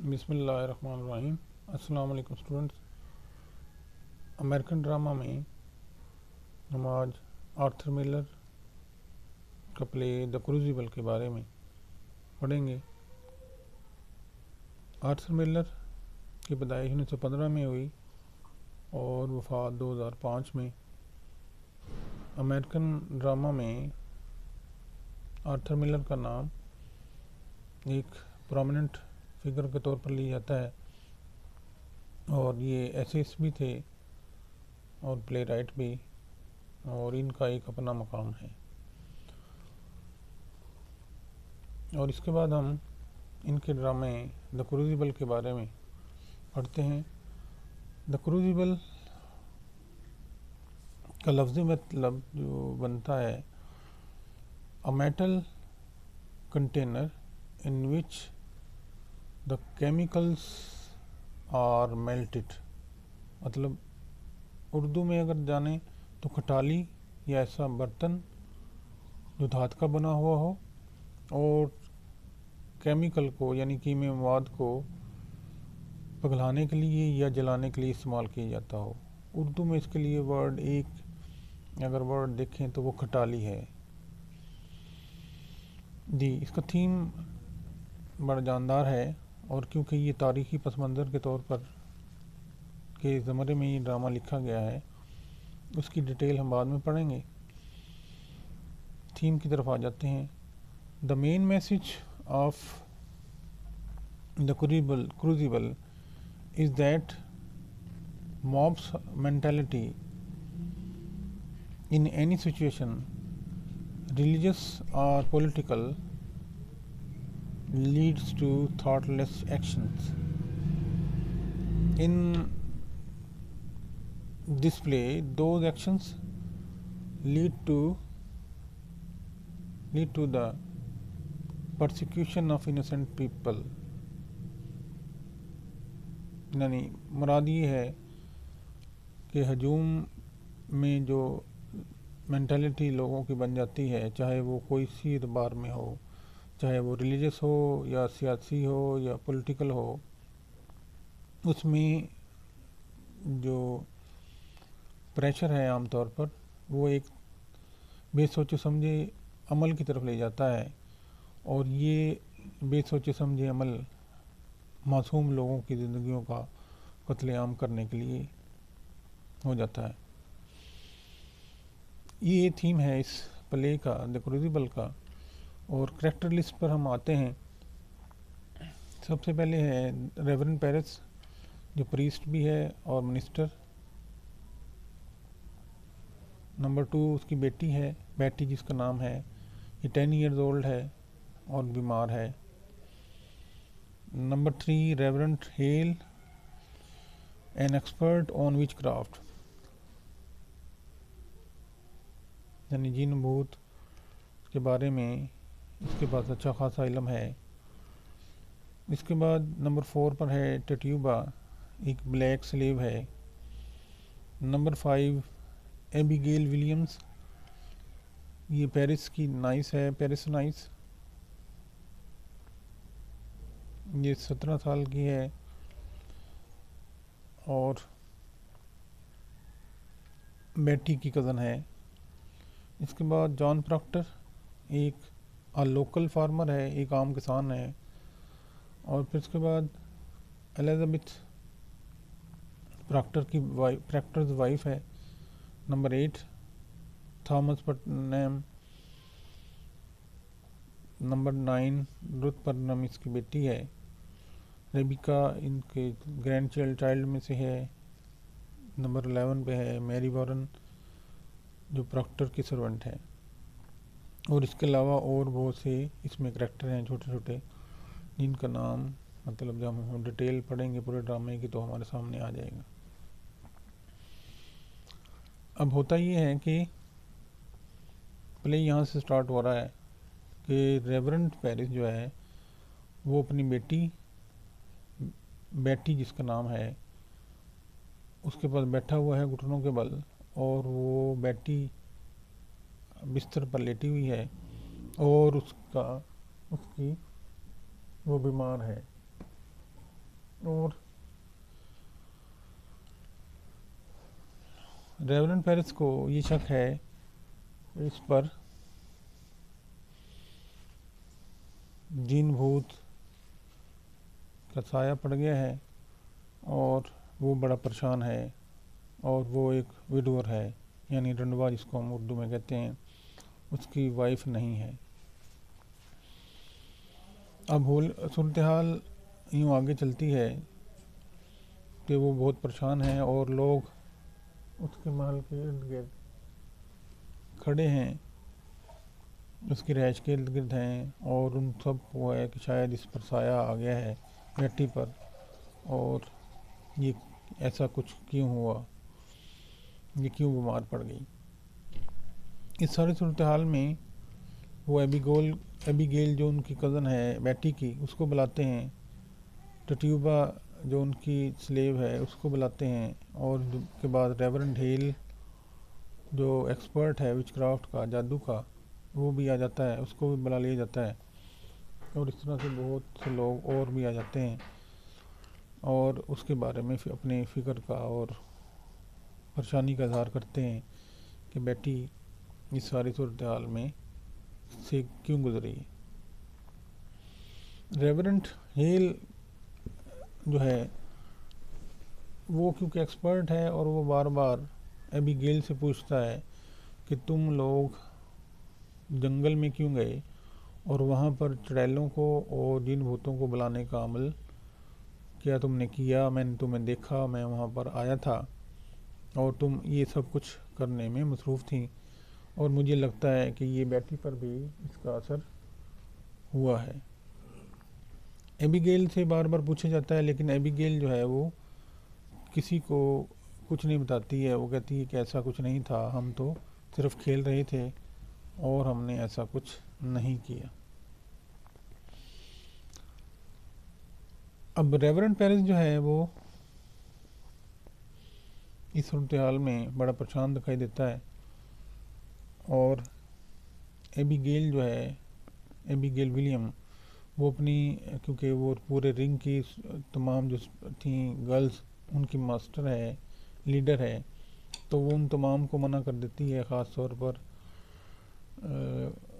बिस्मिल्लाहिर्रहमानिर्रहीम। अस्सलाम वालेकुम स्टूडेंट्स। अमेरिकन ड्रामा में हम आज आर्थर मिलर का प्ले द क्रूजिबल के बारे में पढ़ेंगे। आर्थर मिलर की पैदाइश 1915 में हुई और वफ़ात 2005 में। अमेरिकन ड्रामा में आर्थर मिलर का नाम एक प्रोमिनेंट फिगर के तौर पर लिया जाता है और ये एसेस भी थे और प्ले राइट भी, और इनका एक अपना मकाम है। और इसके बाद हम इनके ड्रामे द क्रूजिबल के बारे में पढ़ते हैं। द क्रूजिबल का लफ्ज़ी मतलब जो बनता है a metal container in which the chemicals are melted. मतलब उर्दू में अगर जाने तो खटाली या ऐसा बर्तन जो धातु का बना हुआ हो और केमिकल को यानी कीमियाई मवाद को पिघलाने के लिए या जलाने के लिए इस्तेमाल किया जाता हो। उर्दू में इसके लिए वर्ड एक अगर वर्ड देखें तो वो खटाली है जी। इसका थीम बड़ा जानदार है और क्योंकि ये तारीख़ी पस मंज़र के तौर पर के ज़मरे में ये ड्रामा लिखा गया है, उसकी डिटेल हम बाद में पढ़ेंगे। थीम की तरफ आ जाते हैं। The main message of the crucible is that mobs mentality in any situation, religious or political, leads to thoughtless actions. In this play, those actions lead to the persecution of innocent people. यानी मुराद ये है कि हजूम में जो mentality लोगों की बन जाती है, चाहे वो कोई सी एतबार में हो, चाहे वो रिलीजियस हो या सियासी हो या पॉलिटिकल हो, उसमें जो प्रेशर है आमतौर पर वो एक बेसोचे समझे अमल की तरफ ले जाता है और ये बेसोचे समझे अमल मासूम लोगों की ज़िंदगियों का कत्लेआम करने के लिए हो जाता है। ये थीम है इस प्ले का, द क्रूजिबल का। और करैक्टर लिस्ट पर हम आते हैं। सबसे पहले है रेवरेंड पेरिस, जो प्रीस्ट भी है और मिनिस्टर। नंबर 2 उसकी बेटी है, बेटी जिसका नाम है, ये 10 ईयर्स ओल्ड है और बीमार है। Number 3 reverend hello, an expert on which craft, यानी जिन भूत के बारे में इसके पास अच्छा खासा इल्म है। इसके बाद नंबर 4 पर है टट्यूबा, एक ब्लैक स्लेव है। नंबर 5 एबिगेल विलियम्स, ये पेरिस की नाइस है, पेरिस नाइस। ये 17 साल की है और बेटी की कज़न है। इसके बाद जॉन प्रॉक्टर, एक लोकल फार्मर है, एक आम किसान है। और फिर इसके बाद एलिजाबेथ प्रॉक्टर्स वाइफ है। Number 8 Thomas Putnam. Number 9 Ruth Putnam इसकी बेटी है। रेबिका इनके ग्रैंड चाइल्ड में से है। नंबर 11 पे है मैरी वॉरेन, जो प्रॉक्टर की सर्वेंट है। और इसके अलावा और बहुत से इसमें करैक्टर हैं छोटे छोटे, जिनका नाम मतलब जब हम डिटेल पढ़ेंगे पूरे ड्रामे की तो हमारे सामने आ जाएगा। अब होता ये है कि प्ले यहाँ से स्टार्ट हो रहा है कि रेवरेंड पेरिस जो है वो अपनी बेटी जिसका नाम है उसके पास बैठा हुआ है घुटनों के बल, और वो बेटी बिस्तर पर लेटी हुई है और उसकी वो बीमार है। और रेवरेंड पेरिस को ये शक है इस पर जीन भूत का साया पड़ गया है और वो बड़ा परेशान है और वो एक विडोर है, यानी रंडवा जिसको हम उर्दू में कहते हैं, उसकी वाइफ नहीं है। अब सूरत हाल यूँ आगे चलती है कि वो बहुत परेशान है और लोग उसके महल के इर्द गिर्द खड़े हैं, उसकी रहायश के इर्द गिर्द हैं और उन सब को है कि शायद इस पर साया आ गया है बेटी पर, और ये ऐसा कुछ क्यों हुआ, ये क्यों बीमार पड़ गई। इस सारी सूरत हाल में वो एबीगेल जो उनकी कज़न है बेटी की, उसको बुलाते हैं। टट्यूबा जो उनकी स्लेव है उसको बुलाते हैं, और के बाद रेवरेंड हेल जो एक्सपर्ट है विचक्राफ्ट का, जादू का, वो भी आ जाता है, उसको भी बुला लिया जाता है। और इस तरह से बहुत से लोग और भी आ जाते हैं और उसके बारे में अपने फ़िक्र का और परेशानी का इजहार करते हैं कि बेटी इस सारी सूरत हाल में से क्यों गुजरी। रेवरेंट हेल जो है वो क्योंकि एक्सपर्ट है और वो बार बार एबीगेल से पूछता है कि तुम लोग जंगल में क्यों गए और वहाँ पर चुड़ैलों को और जिन भूतों को बुलाने का अमल क्या तुमने किया। मैंने तुम्हें देखा, मैं वहाँ पर आया था और तुम ये सब कुछ करने में मसरूफ़ थी, और मुझे लगता है कि ये बेटी पर भी इसका असर हुआ है। एबीगेल से बार बार पूछा जाता है, लेकिन एबीगेल जो है वो किसी को कुछ नहीं बताती है। वो कहती है कि ऐसा कुछ नहीं था, हम तो सिर्फ खेल रहे थे और हमने ऐसा कुछ नहीं किया। अब रेवरेंड पेरिस जो है वो इस सूरत हाल में बड़ा परेशान दिखाई देता है, और एबीगेल जो है, एबीगेल विलियम, वो अपनी, क्योंकि वो पूरे रिंग की तमाम जो थी गर्ल्स उनकी मास्टर है, लीडर है, तो वो उन तमाम को मना कर देती है, ख़ास तौर पर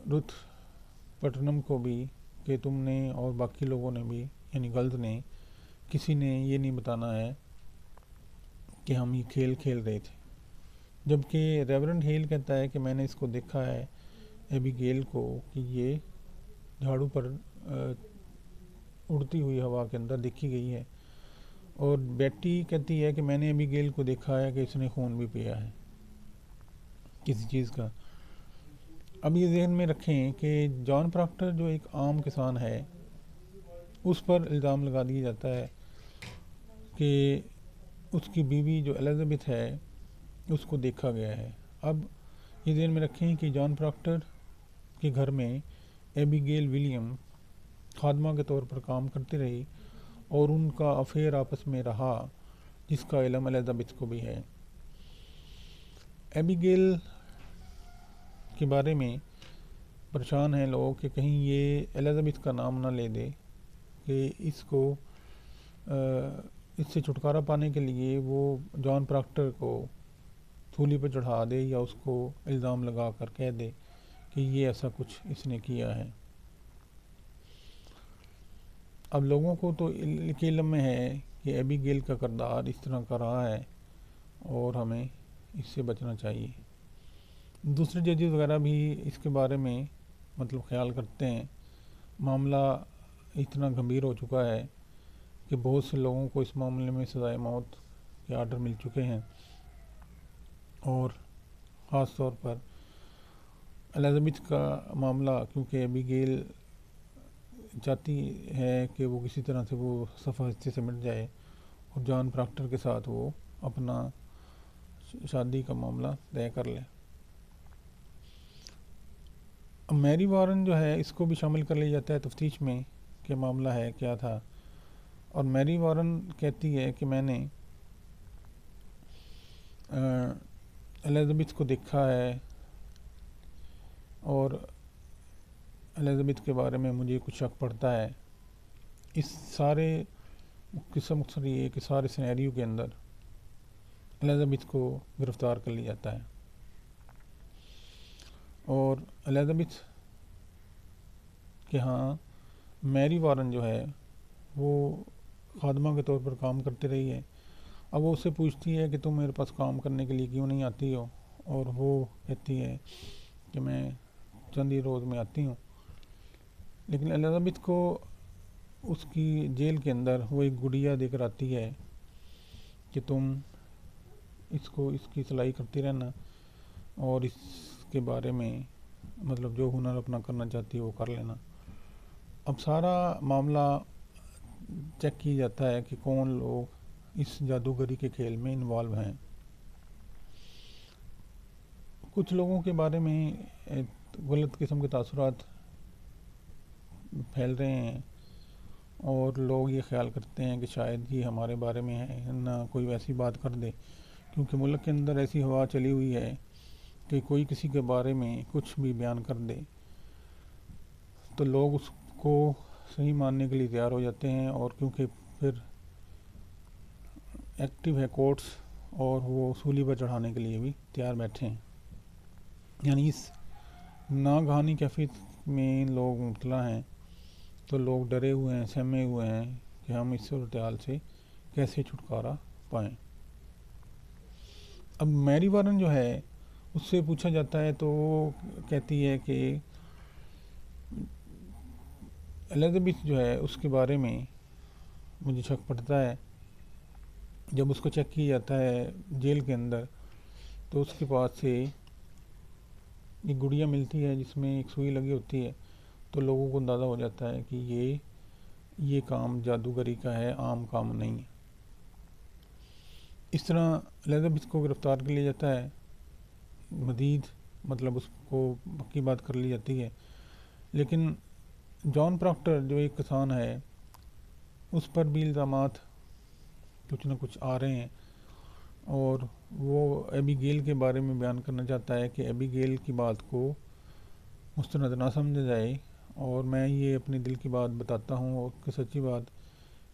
रुथ पटनम को भी, कि तुमने और बाकी लोगों ने भी, यानी गर्ल्स ने, किसी ने ये नहीं बताना है कि हम ये खेल खेल रहे थे। जबकि रेवरेंड हेल कहता है कि मैंने इसको देखा है एबीगेल को कि ये झाड़ू पर उड़ती हुई हवा के अंदर देखी गई है, और बेटी कहती है कि मैंने एबीगेल को देखा है कि इसने खून भी पिया है किसी चीज़ का। अब ये ज़हन में रखें कि जॉन प्रॉक्टर जो एक आम किसान है, उस पर इल्ज़ाम लगा दिया जाता है कि उसकी बीवी जो एलिज़ाबेथ है उसको देखा गया है। अब ये ध्यान में रखें कि जॉन प्रॉक्टर के घर में एबीगेल विलियम खादमा के तौर पर काम करती रही और उनका अफेयर आपस में रहा, जिसका इल्म एलिज़ाबेथ को भी है। एबीगेल के बारे में परेशान हैं लोग कि कहीं ये एलिज़ाबेथ का नाम ना ले दे, कि इससे छुटकारा पाने के लिए वो जॉन प्रॉक्टर को सूली पर चढ़ा दे या उसको इल्ज़ाम लगा कर कह दे कि ये ऐसा कुछ इसने किया है। अब लोगों को तो के इल्म में है कि एबीगेल का किरदार इस तरह का रहा है और हमें इससे बचना चाहिए। दूसरे जजेस वगैरह भी इसके बारे में मतलब ख्याल करते हैं। मामला इतना गंभीर हो चुका है कि बहुत से लोगों को इस मामले में सज़ाए मौत के आर्डर मिल चुके हैं, और ख़ास तौर पर एलिज़ाबेथ का मामला, क्योंकि एबीगेल चाहती है कि वो किसी तरह से वो सफ़ा हिस्से से मिट जाए और जॉन प्रॉक्टर के साथ वो अपना शादी का मामला तय कर ले। अब मैरी वॉरेन जो है इसको भी शामिल कर लिया जाता है तफ्तीश में कि मामला है क्या था, और मैरी वॉरेन कहती है कि मैंने एलिज़ाबेथ को देखा है और एलिज़ाबेथ के बारे में मुझे कुछ शक पड़ता है। इस सारे किस्म ये है कि सारे सिनेरियो के अंदर एलिजाबेथ को गिरफ़्तार कर लिया जाता है और एलिजाबेथ के यहाँ मैरी वारन जो है वो खादमा के तौर पर काम करती रही है। अब वो उससे पूछती है कि तुम मेरे पास काम करने के लिए क्यों नहीं आती हो, और वो कहती है कि मैं चंद ही रोज़ में आती हूँ। लेकिन एलिजाबेथ को उसकी जेल के अंदर वो एक गुड़िया देकर आती है कि तुम इसकी सिलाई करती रहना और इसके बारे में मतलब जो हुनर अपना करना चाहती है वो कर लेना। अब सारा मामला चेक किया जाता है कि कौन लोग इस जादूगरी के खेल में इन्वॉल्व हैं। कुछ लोगों के बारे में गलत किस्म के तासुरात फैल रहे हैं और लोग ये ख्याल करते हैं कि शायद ये हमारे बारे में है ना, कोई वैसी बात कर दे, क्योंकि मुल्क के अंदर ऐसी हवा चली हुई है कि कोई किसी के बारे में कुछ भी बयान कर दे तो लोग उसको सही मानने के लिए तैयार हो जाते हैं। और क्योंकि फिर एक्टिव है कोर्ट्स और वो सूली पर चढ़ाने के लिए भी तैयार बैठे हैं। यानी इस नागहानी कैफियत में लोग मुब्तला हैं, तो लोग डरे हुए हैं, सहमे हुए हैं कि हम इस सूरत हाल से कैसे छुटकारा पाएँ। अब मैरी वारन जो है उससे पूछा जाता है तो वो कहती है कि एलिजाबेथ जो है उसके बारे में मुझे शक पड़ता है। जब उसको चेक किया जाता है जेल के अंदर तो उसके पास से एक गुड़िया मिलती है जिसमें एक सुई लगी होती है, तो लोगों को अंदाज़ा हो जाता है कि ये काम जादूगरी का है, आम काम नहीं है। इस तरह एलिजाबेथ को गिरफ़्तार कर लिया जाता है, मज़ीद मतलब उसको पक्की बात कर ली जाती है। लेकिन जॉन प्रॉक्टर जो एक किसान है उस पर भी इल्ज़ामात कुछ न कुछ आ रहे हैं और वो एबीगेल के बारे में बयान करना चाहता है कि एबीगेल की बात को मुस्तनद ना समझा जाए। और मैं ये अपने दिल की बात बताता हूँ और कि सच्ची बात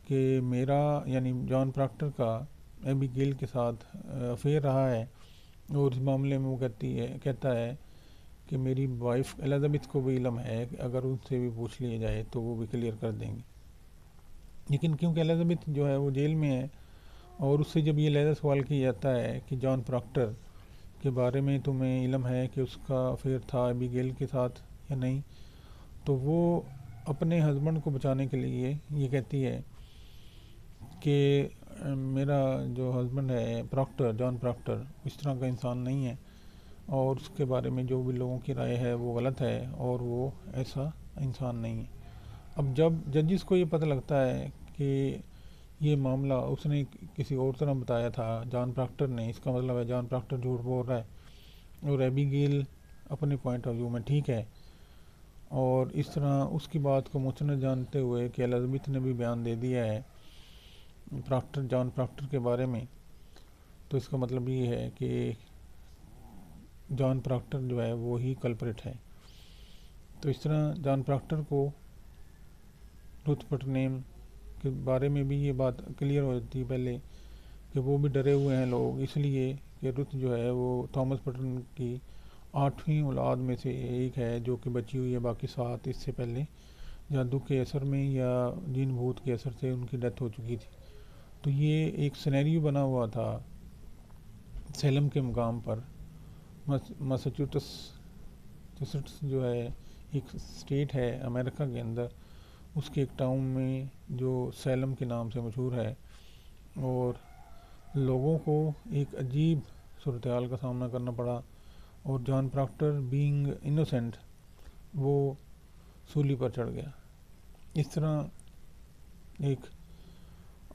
कि मेरा यानी जॉन प्रॉक्टर का एबीगेल के साथ अफेयर रहा है और इस मामले में वो कहता है कि मेरी वाइफ एलिजाबेथ को भी इल्म है कि अगर उनसे भी पूछ लिया जाए तो वो भी क्लियर कर देंगे। लेकिन क्योंकि एलिजाबेथ जो है वो जेल में है और उससे जब ये लहजा सवाल किया जाता है कि जॉन प्रॉक्टर के बारे में तुम्हें इल्म है कि उसका अफेयर था एबीगेल के साथ या नहीं, तो वो अपने हस्बैंड को बचाने के लिए ये कहती है कि मेरा जो हस्बैंड है प्रॉक्टर, जॉन प्रॉक्टर, इस तरह का इंसान नहीं है और उसके बारे में जो भी लोगों की राय है वो गलत है और वो ऐसा इंसान नहीं है। अब जब जजिस को ये पता लगता है कि ये मामला उसने किसी और तरह बताया था जॉन प्रॉक्टर ने, इसका मतलब है जॉन प्रॉक्टर झूठ बोल रहा है और एबीगेल अपने पॉइंट ऑफ व्यू में ठीक है, और इस तरह उसकी बात को मुस्तनद जानते हुए कि एलिजाबेथ ने भी बयान दे दिया है जॉन प्रॉक्टर के बारे में, तो इसका मतलब ये है कि जॉन प्रॉक्टर जो है वो ही कल्प्रिट है। तो इस तरह जॉन प्रॉक्टर को रुथ पटनेम के बारे में भी ये बात क्लियर हो जाती है पहले कि वो भी डरे हुए हैं लोग, इसलिए कि रुथ जो है वो थॉमस पटन की 8वीं औलाद में से एक है जो कि बची हुई है, बाकी 7 इससे पहले जादू के असर में या जिन भूत के असर से उनकी डेथ हो चुकी थी। तो ये एक सिनेरियो बना हुआ था सैलम के मुकाम पर। मैसाचुसेट्स जो है एक स्टेट है अमेरिका के अंदर, उसके एक टाउन में जो सैलम के नाम से मशहूर है, और लोगों को एक अजीब सूरत हाल का सामना करना पड़ा और जॉन प्रॉक्टर बीइंग इनोसेंट वो सूली पर चढ़ गया। इस तरह एक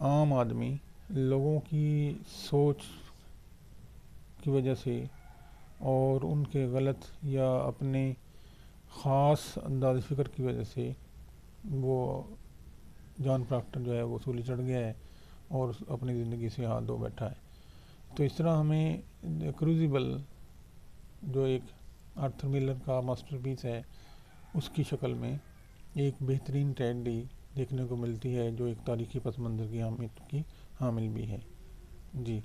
आम आदमी लोगों की सोच की वजह से और उनके गलत या अपने ख़ास अंदाज़ फ़िक्र की वजह से वो जॉन प्रॉक्टर जो है वो सूली चढ़ गया है और अपनी ज़िंदगी से हाथ धो बैठा है। तो इस तरह हमें क्रूजिबल जो एक आर्थर मिलर का मास्टरपीस है उसकी शक्ल में एक बेहतरीन ट्रेजेडी देखने को मिलती है, जो एक तारीखी पस मंज़र की हामिल भी है। जी।